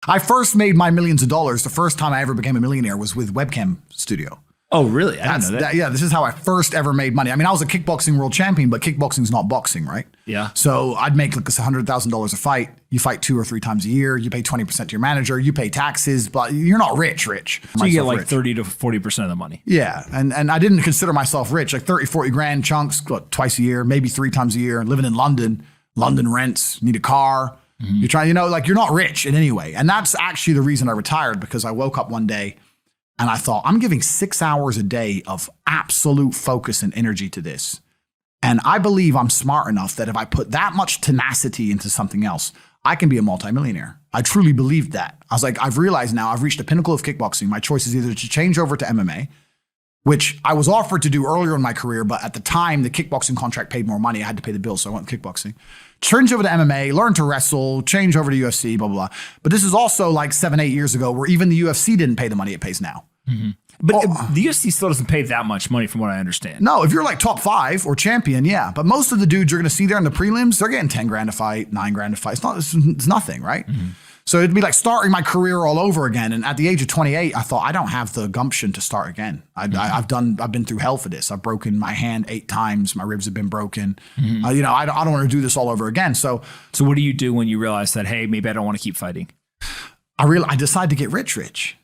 I first made my millions of dollars. The first time I ever became a millionaire was with Webcam Studio. Oh, really? I didn't know that. Yeah, this is how I first ever made money. I mean, I was a kickboxing world champion, but kickboxing's not boxing, right? Yeah. So I'd make like $100,000 a fight. You fight 2 or 3 times a year. You pay 20% to your manager. You pay taxes, but you're not rich. So you get like 30 to 40% of the money. Yeah. And I didn't consider myself rich, like 30, 40 grand chunks, twice a year, maybe 3 times a year, living in London. London rents, need a car. You're trying, you're not rich in any way. And that's actually the reason I retired, because I woke up one day and I thought, I'm giving 6 hours a day of absolute focus and energy to this. And I believe I'm smart enough that if I put that much tenacity into something else, I can be a multimillionaire. I truly believed that. I was like, I've realized now I've reached the pinnacle of kickboxing. My choice is either to change over to MMA, which I was offered to do earlier in my career, but at the time, the kickboxing contract paid more money. I had to pay the bills, so I went with kickboxing. Change over to MMA, learn to wrestle, change over to UFC, blah, blah, blah. But this is also like 7, 8 years ago where even the UFC didn't pay the money it pays now. But the UFC still doesn't pay that much money from what I understand. No, if you're like top 5 or champion, yeah. But most of the dudes you're going to see there in the prelims, they're getting 10 grand a fight, 9 grand a fight. It's nothing, right? So it'd be like starting my career all over again. And at the age of 28, I thought, I don't have the gumption to start again. I've been through hell for this. I've broken my hand 8 times. My ribs have been broken. I don't want to do this all over again. So what do you do when you realize that, hey, maybe I don't want to keep fighting? I decided to get rich.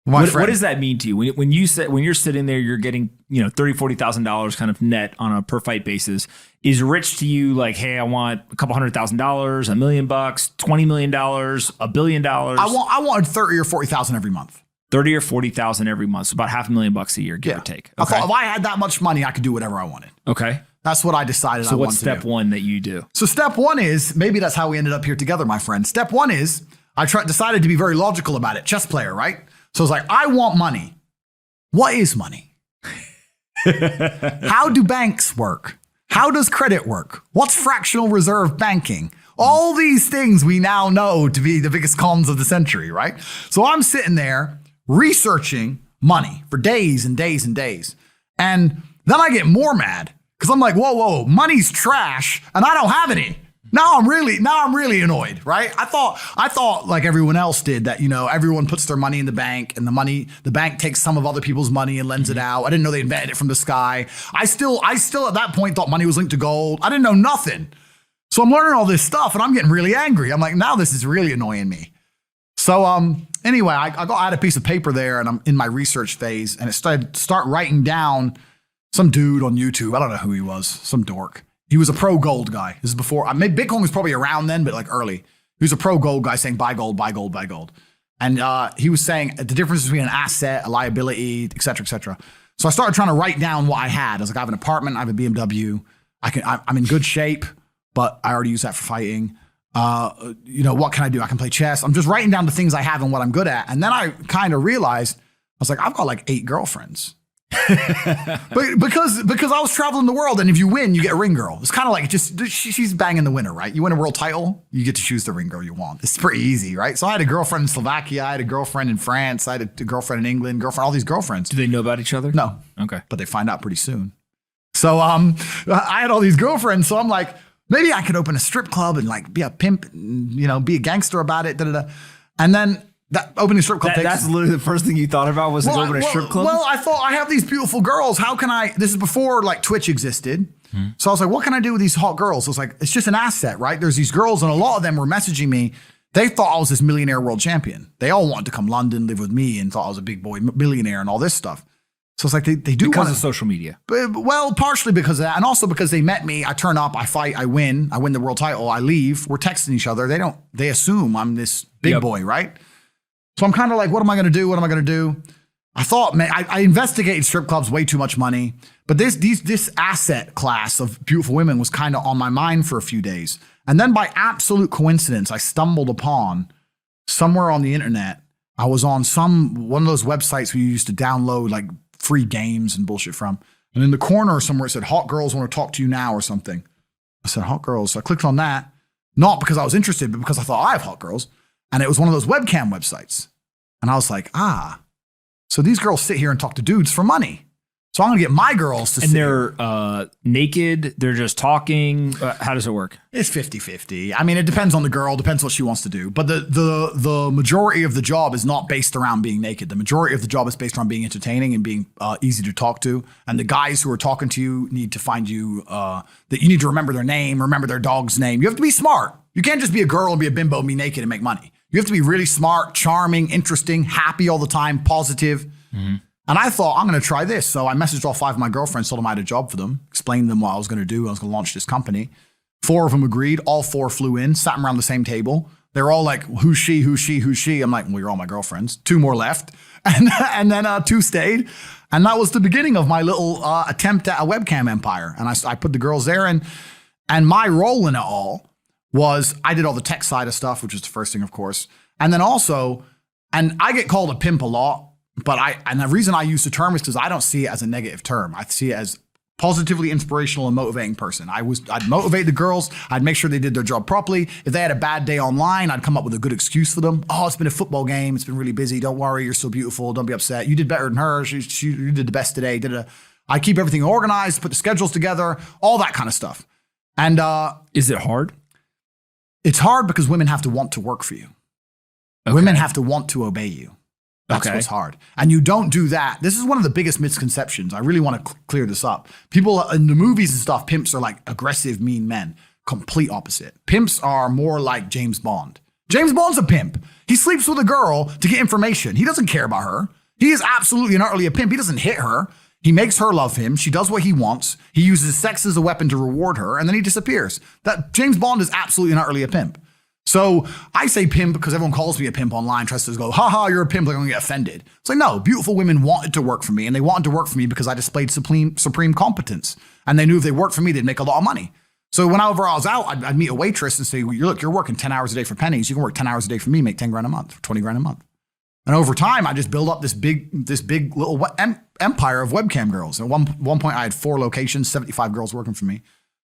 What does that mean to you? When you're sitting there, you're getting, $30,000, $40,000 kind of net on a per fight basis. Is rich to you like, hey, I want a couple $100,000, $1 million, $20 million, $1 billion? I wanted 30 or 40,000 every month. 30 or 40,000 every month. So about $500,000 a year, give or take. Okay. I thought if I had that much money, I could do whatever I wanted. Okay. That's what I decided I wanted to do. So what's step one that you do? So step one is, maybe that's how we ended up here together, my friend. Step one is, I decided to be very logical about it. Chess player, right? So it's like, I want money. What is money? How do banks work? How does credit work? What's fractional reserve banking? All these things we now know to be the biggest cons of the century, right? So I'm sitting there researching money for days and days and days. And then I get more mad because I'm like, whoa, money's trash and I don't have any. Now I'm really annoyed, right? I thought like everyone else did that, everyone puts their money in the bank and the bank takes some of other people's money and lends it out. I didn't know they invented it from the sky. I still at that point thought money was linked to gold. I didn't know nothing. So I'm learning all this stuff and I'm getting really angry. I'm like, now this is really annoying me. So anyway, I had a piece of paper there and I'm in my research phase and it start writing down some dude on YouTube. I don't know who he was, some dork. He was a pro gold guy. This is before, maybe Bitcoin was probably around then, but like early. He was a pro gold guy saying buy gold, buy gold, buy gold. And he was saying the difference between an asset, a liability, et cetera, et cetera. So I started trying to write down what I had. I was like, I have an apartment, I have a BMW. I'm in good shape, but I already use that for fighting. What can I do? I can play chess. I'm just writing down the things I have and what I'm good at. And then I kind of realized, I was like, I've got like 8 girlfriends. But because I was traveling the world, and if you win, you get a ring girl. It's kind of like she's banging the winner, right? You win a world title, you get to choose the ring girl you want. It's pretty easy, right? So I had a girlfriend in Slovakia, I had a girlfriend in France, I had a girlfriend in England, all these girlfriends. Do they know about each other? No. Okay. But they find out pretty soon. So I had all these girlfriends, so I'm like, maybe I could open a strip club and like be a pimp, and, be a gangster about it, And then that opening strip club that's literally the first thing you thought about was open a strip club? Well, I thought I have these beautiful girls. How can this is before like Twitch existed. So I was like, what can I do with these hot girls? I was like, it's just an asset, right? There's these girls and a lot of them were messaging me. They thought I was this millionaire world champion. They all wanted to come London, live with me and thought I was a big boy millionaire and all this stuff. So it's like they do because of social media. Well, partially because of that. And also because they met me. I turn up, I fight, I win the world title, I leave. We're texting each other. They assume I'm this big boy, right? So I'm kind of like, what am I going to do? What am I going to do? I thought, man, I investigated strip clubs, way too much money. But this asset class of beautiful women was kind of on my mind for a few days. And then by absolute coincidence, I stumbled upon somewhere on the internet. I was on one of those websites where you used to download like free games and bullshit from. And in the corner somewhere it said, hot girls want to talk to you now or something. I said, hot girls. So I clicked on that, not because I was interested, but because I thought I have hot girls. And it was one of those webcam websites. And I was like, so these girls sit here and talk to dudes for money. So I'm going to get my girls to and they're naked. They're just talking. How does it work? It's 50-50. I mean, it depends on the girl, depends what she wants to do. But the majority of the job is not based around being naked. The majority of the job is based around being entertaining and being easy to talk to. And the guys who are talking to you need to find you, that you need to remember their name, remember their dog's name. You have to be smart. You can't just be a girl and be a bimbo and be naked and make money. You have to be really smart, charming, interesting, happy all the time, positive. Mm-hmm. And I thought, I'm going to try this. So I messaged all 5 of my girlfriends, told them I had a job for them, explained to them what I was going to do. I was going to launch this company. 4 of them agreed. All 4 flew in, sat around the same table. They were all like, who's she, who's she, who's she? I'm like, well, you're all my girlfriends. 2 more left. And then 2 stayed. And that was the beginning of my little attempt at a webcam empire. And I put the girls there. And my role in it all was I did all the tech side of stuff, which was the first thing, of course. And then also, and I get called a pimp a lot. But and the reason I use the term is because I don't see it as a negative term. I see it as positively inspirational and motivating person. I'd motivate the girls. I'd make sure they did their job properly. If they had a bad day online, I'd come up with a good excuse for them. Oh, it's been a football game. It's been really busy. Don't worry. You're so beautiful. Don't be upset. You did better than her. You did the best today. I keep everything organized, put the schedules together, all that kind of stuff. And is it hard? It's hard because women have to want to work for you. Okay. Women have to want to obey you. That's what's hard. And you don't do that. This is one of the biggest misconceptions. I really want to clear this up. People in the movies and stuff, pimps are like aggressive, mean men. Complete opposite. Pimps are more like James Bond. James Bond's a pimp. He sleeps with a girl to get information. He doesn't care about her. He is absolutely and utterly a pimp. He doesn't hit her. He makes her love him. She does what he wants. He uses sex as a weapon to reward her, and then he disappears. That James Bond is absolutely and utterly a pimp. So I say pimp because everyone calls me a pimp online, tries to go, haha, you're a pimp, they're going to get offended. It's like, no, beautiful women wanted to work for me, and they wanted to work for me because I displayed supreme competence. And they knew if they worked for me, they'd make a lot of money. So whenever I was out, I'd meet a waitress and say, well, you're working 10 hours a day for pennies. You can work 10 hours a day for me, make 10 grand a month, 20 grand a month. And over time, I just built up this big little empire of webcam girls. At one point, I had 4 locations, 75 girls working for me.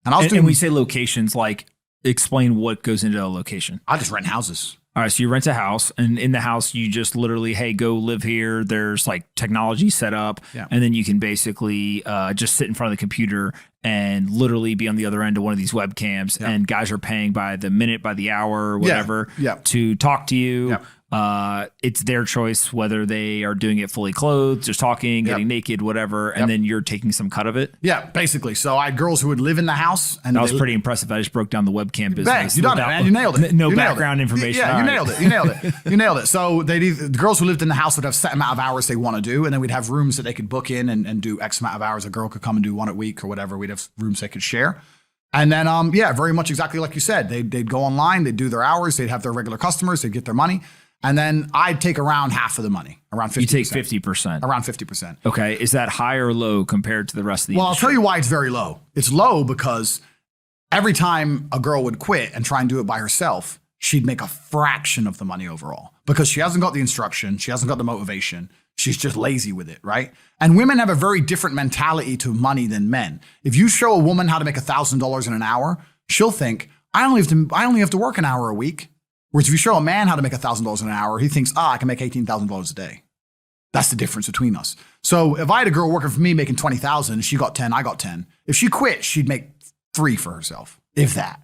And I was doing. And we say locations, like, explain what goes into a location. I just rent houses. All right. So you rent a house, and in the house, you just literally, hey, go live here. There's like technology set up. Yeah. And then you can basically just sit in front of the computer and literally be on the other end of one of these webcams. Yeah. And guys are paying by the minute, by the hour, whatever, to talk to you. Yeah. It's their choice whether they are doing it fully clothed, just talking, getting naked, whatever, and then you're taking some cut of it. Yeah, basically. So I had girls who would live in the house, and that was pretty impressive. I just broke down the webcam business. Bang, you done it, man. You nailed it. No background information. Yeah, you nailed it. You nailed it. You nailed it. So the girls who lived in the house would have set amount of hours they want to do, and then we'd have rooms that they could book in and do X amount of hours. A girl could come and do 1 a week or whatever. We'd have rooms they could share. And then, very much exactly like you said. They'd go online, they'd do their hours, they'd have their regular customers, they'd get their money. And then I'd take around half of the money, around 50%. You take 50%. Around 50%. Okay. Is that high or low compared to the rest of the industry? I'll tell you why it's very low. It's low because every time a girl would quit and try and do it by herself, she'd make a fraction of the money overall because she hasn't got the instruction. She hasn't got the motivation. She's just lazy with it, right? And women have a very different mentality to money than men. If you show a woman how to make $1,000 in an hour, she'll think, I only have to work an hour a week. Whereas if you show a man how to make $1,000 an hour, he thinks, I can make $18,000 a day. That's the difference between us. So if I had a girl working for me making $20,000, she got 10, I got 10. If she quit, she'd make 3 for herself, if that.